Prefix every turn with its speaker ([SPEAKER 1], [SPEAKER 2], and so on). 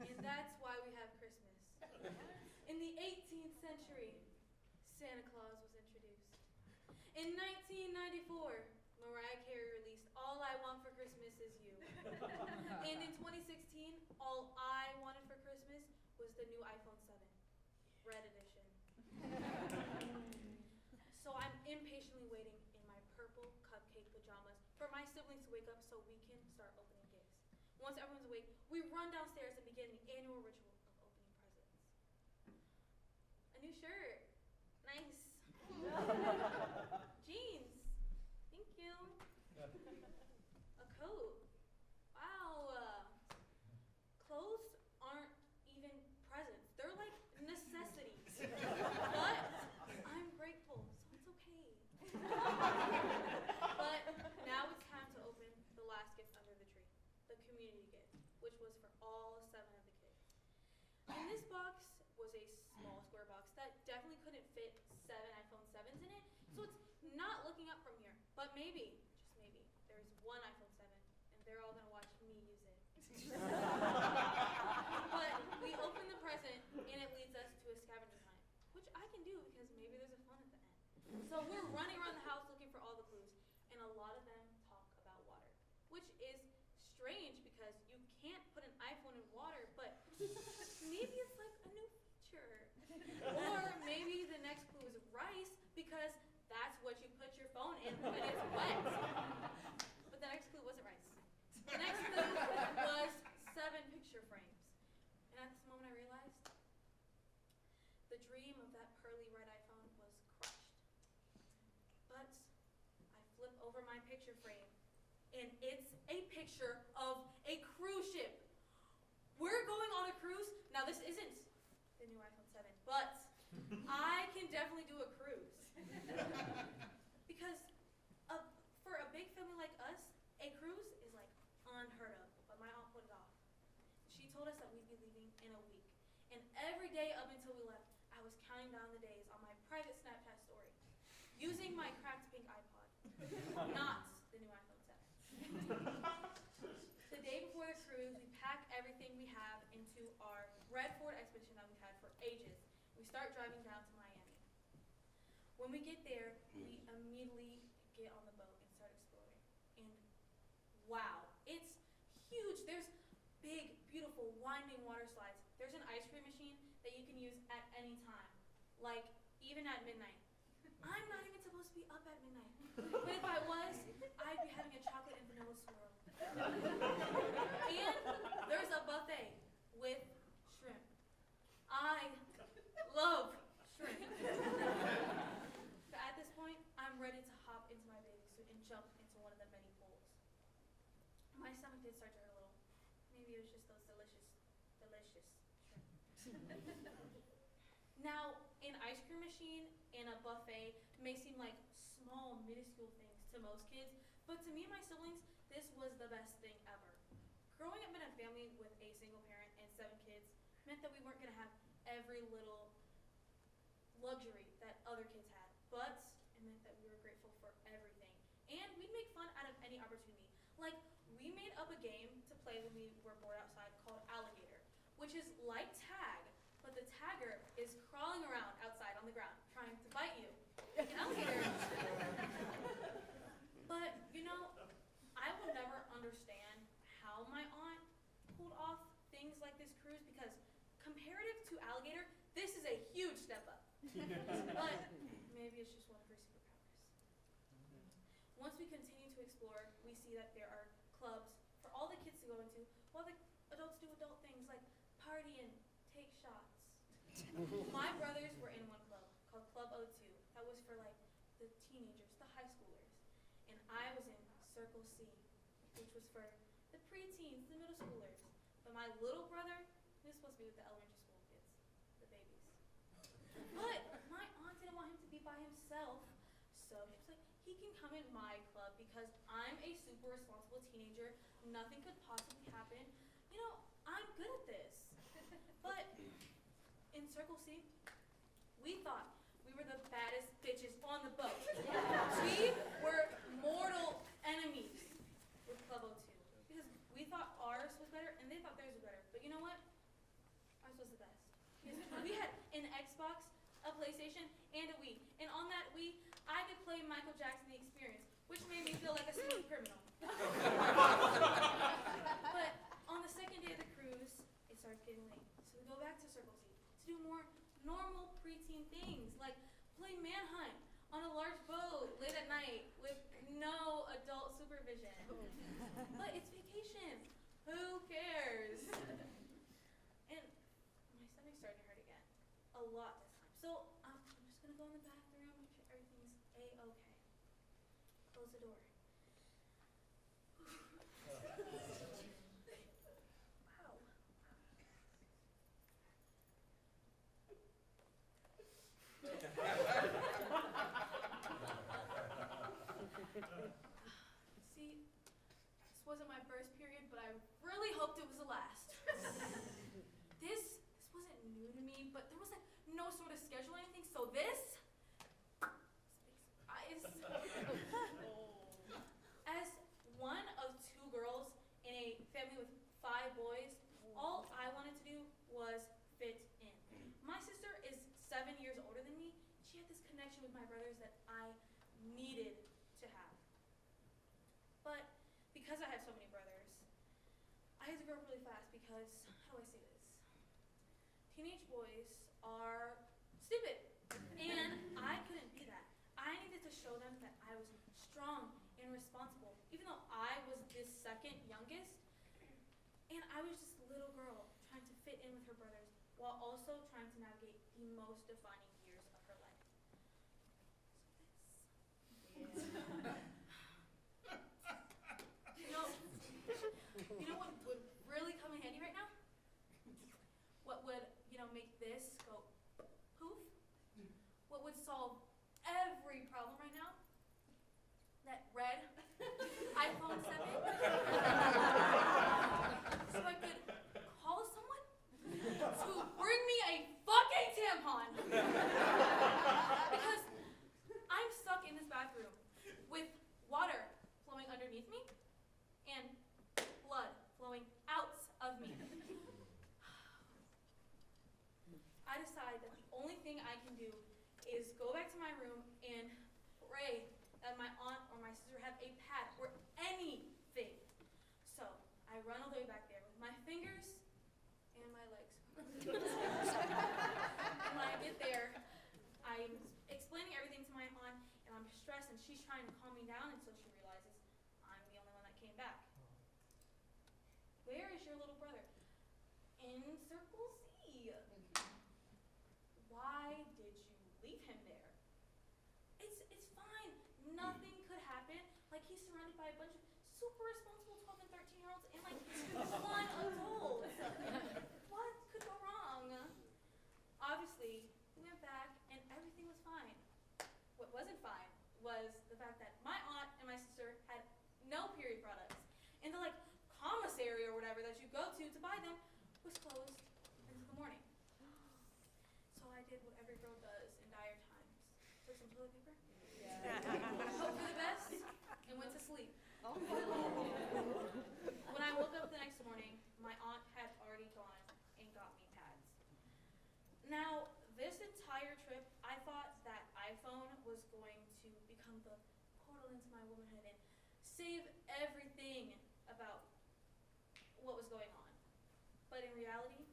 [SPEAKER 1] And that's why we have Christmas. In the 18th century, Santa Claus was introduced. In 1994, Mariah Carey released All I Want for Christmas Is You. And in 2016, all I wanted for Christmas was the new iPhone 7, Red Edition. So I'm impatiently waiting in my purple cupcake pajamas for my siblings to wake up so we can start opening gifts. Once everyone's awake, we run downstairs and begin the annual ritual of opening presents. A new shirt. Nice. Jeans. Thank you. A coat. Wow. Clothes aren't even presents. They're like necessities. But I'm grateful, so it's okay. But now it's time to open the last gift under the tree, the community gift, which was for all 7 of the kids. And this box was a small square box that definitely couldn't fit 7 iPhone 7s in it, so it's not looking up from here. But maybe, just maybe, there's one iPhone 7, and they're all going to watch me use it. But we open the present, and it leads us to a scavenger hunt, which I can do because maybe there's a fun at the end. So we're running around the house looking for all the clues, and a lot of them talk about water, which is strange because you can't put an iPhone in water, but maybe it's like a new feature. Or maybe the next clue is rice because that's what you put your phone in when it's wet. But the next clue wasn't rice. The next clue was 7 picture frames. And at this moment I realized the dream of that pearly red iPhone was crushed. But I flip over my picture frame, and it's a picture of a cruise ship. We're going on a cruise. Now, this isn't the new iPhone 7, but I can definitely do a cruise. Because for a big family like us, a cruise is like unheard of, but my aunt put it off. She told us that we'd be leaving in a week. And every day up until we left, I was counting down the days on my private Snapchat story, using my cracked pink iPod, not the new iPhone 7. The day before the cruise, we pack everything we have into our red Ford Expedition that we've had for ages. We start driving down to Miami. When we get there, we immediately get on the boat and start exploring. And wow, it's huge. There's big, beautiful, winding water slides. There's an ice cream machine that you can use at any time, like even at midnight. I'm not even supposed to be up at midnight. But if I was, I'd be having a chocolate and vanilla swirl. And there's a buffet with shrimp. I love shrimp. But at this point, I'm ready to hop into my bathing suit and jump into one of the many pools. My stomach did start to hurt a little. Maybe it was just those delicious shrimp. Now, an ice cream machine and a buffet may seem like small, minuscule things to most kids, but to me and my siblings, this was the best thing ever. Growing up in a family with a single parent and 7 kids meant that we weren't going to have every little luxury that other kids had, but it meant that we were grateful for everything. And we'd make fun out of any opportunity. Like, we made up a game to play when we were bored outside called Alligator, which is like tag, but the tagger is crawling around outside on the ground, trying to bite you. Like an alligator. But, you know, I will never understand how my aunt pulled off things like this cruise because comparative to alligator, this is a huge step up. But maybe it's just one of her superpowers. Once we continue to explore, we see that there are clubs for all the kids to go into, while the adults do adult things like party and take shots. My brothers were in one club called Club O2. That was for like the teenagers, the high schoolers. And I was in Circle C, which was for the preteens, the middle schoolers. But my little brother, he was supposed to be with the elementary school kids, the babies. But my aunt didn't want him to be by himself. So she was like, he can come in my club because I'm a super responsible teenager. Nothing could possibly happen. You know, I'm good at this. But in Circle C, we thought we were the baddest bitches on the boat. We were mortal enemies with Club O2 because we thought ours was better and they thought theirs was better. But you know what? Because we had an Xbox, a PlayStation, and a Wii. And on that Wii, I could play Michael Jackson The Experience, which made me feel like a smooth criminal. But on the second day of the cruise, it started getting late. So we go back to Circle C to do more normal preteen things, like play manhunt on a large boat late at night with no adult supervision. But it's vacation. Who cares? And my stomach's starting to hurt again. A lot this time. So I'm just going to go in the bathroom, make sure everything's A-okay. Close the door. Wow. See, this wasn't my first period, but I really hoped it was the last. This wasn't new to me, but there was like no sort of schedule or anything, so this makes As one of two girls in a family with 5 boys, all I wanted to do was fit in. My sister is 7 years older than me. She had this connection with my brothers that I needed to have. But because I have so many brothers, I had to grow up really fast because, how do I say this? Teenage boys are stupid, and I couldn't be that. I needed to show them that I was strong and responsible, even though I was the second youngest, and I was just a little girl trying to fit in with her brothers while also trying to navigate the most defining years of her life. You know what would really come in handy right now? What would, make this go poof? What would solve every problem right now? That red iPhone 7? So I could call someone to bring me a fucking tampon. Because I'm stuck in this bathroom with water flowing underneath me and blood flowing out of me. I decide that the only thing I can do is go back to my room and pray that my aunt or my sister have a pad or anything. So I run all the way back there with my fingers and my legs. And when I get there, I'm explaining everything to my aunt, and I'm stressed, and she's trying to calm me down until she realizes I'm the only one that came back. Where is your little brother? In Circle C. Why did you leave him there? It's fine. Nothing could happen. Like, he's surrounded by a bunch of super responsible 12 and 13-year-olds and like one adult. What could go wrong? Obviously, we went back and everything was fine. What wasn't fine was the fact that my aunt and my sister had no period products. And the commissary or whatever that you go to buy them was closed until the morning. So I did what every girl does in dire times. Took some toilet paper, hoped for the best, and went to sleep. When I woke up the next morning, my aunt had already gone and got me pads. Now, this entire trip, I thought that iPhone was going to become the portal into my womanhood and save everything about what was going on. But in reality,